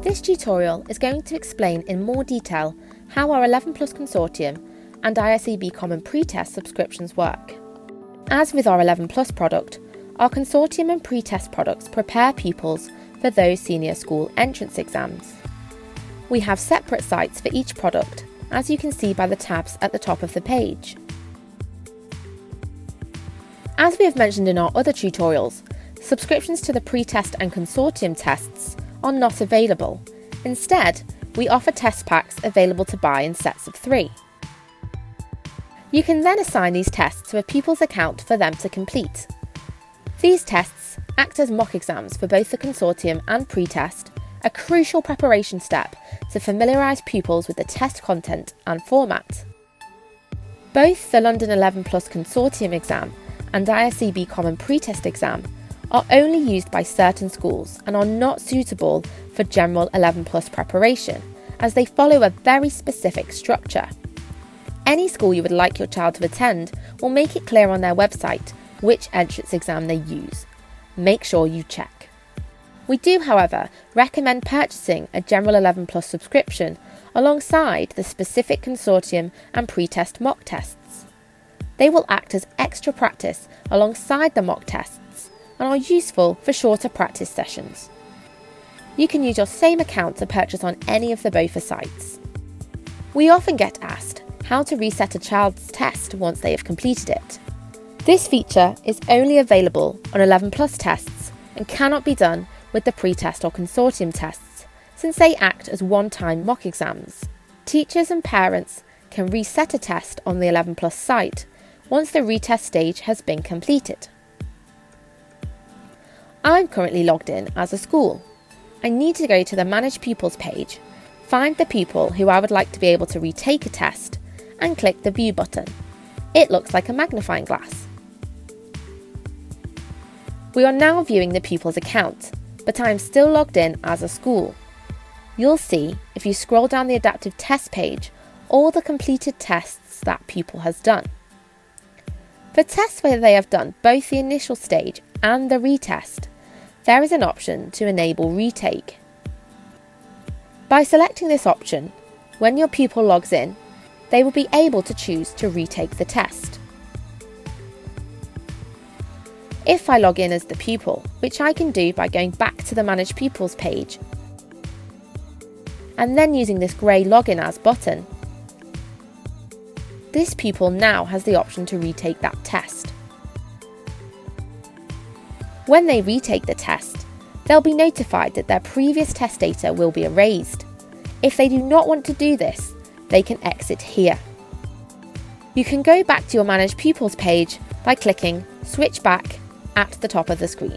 This tutorial is going to explain in more detail how our 11 Plus Consortium and ISEB Common Pretest subscriptions work. As with our 11 Plus product, our Consortium and Pretest products prepare pupils for those senior school entrance exams. We have separate sites for each product, as you can see by the tabs at the top of the page. As we have mentioned in our other tutorials, subscriptions to the Pretest and Consortium tests are not available. Instead, we offer test packs available to buy in sets of 3. You can then assign these tests to a pupil's account for them to complete. These tests act as mock exams for both the Consortium and Pretest, a crucial preparation step to familiarise pupils with the test content and format. Both the London 11 Plus Consortium exam and ISEB Common Pretest exam are only used by certain schools and are not suitable for general 11 Plus preparation, as they follow a very specific structure. Any school you would like your child to attend will make it clear on their website which entrance exam they use. Make sure you check. We do, however, recommend purchasing a general 11 Plus subscription alongside the specific Consortium and Pretest mock tests. They will act as extra practice alongside the mock tests and are useful for shorter practice sessions. You can use your same account to purchase on any of the BOFA sites. We often get asked how to reset a child's test once they have completed it. This feature is only available on 11 Plus tests and cannot be done with the Pretest or Consortium tests, since they act as one-time mock exams. Teachers and parents can reset a test on the 11 Plus site once the retest stage has been completed. I'm currently logged in as a school. I need to go to the Manage Pupils page, find the pupil who I would like to be able to retake a test, and click the View button. It looks like a magnifying glass. We are now viewing the pupil's account, but I am still logged in as a school. You'll see, if you scroll down the adaptive test page, all the completed tests that pupil has done. For tests where they have done both the initial stage and the retest, there is an option to enable retake. By selecting this option, when your pupil logs in, they will be able to choose to retake the test. If I log in as the pupil, which I can do by going back to the Manage Pupils page, and then using this grey Login As button, this pupil now has the option to retake that test. When they retake the test, they'll be notified that their previous test data will be erased. If they do not want to do this, they can exit here. You can go back to your Manage Pupils page by clicking Switch Back at the top of the screen.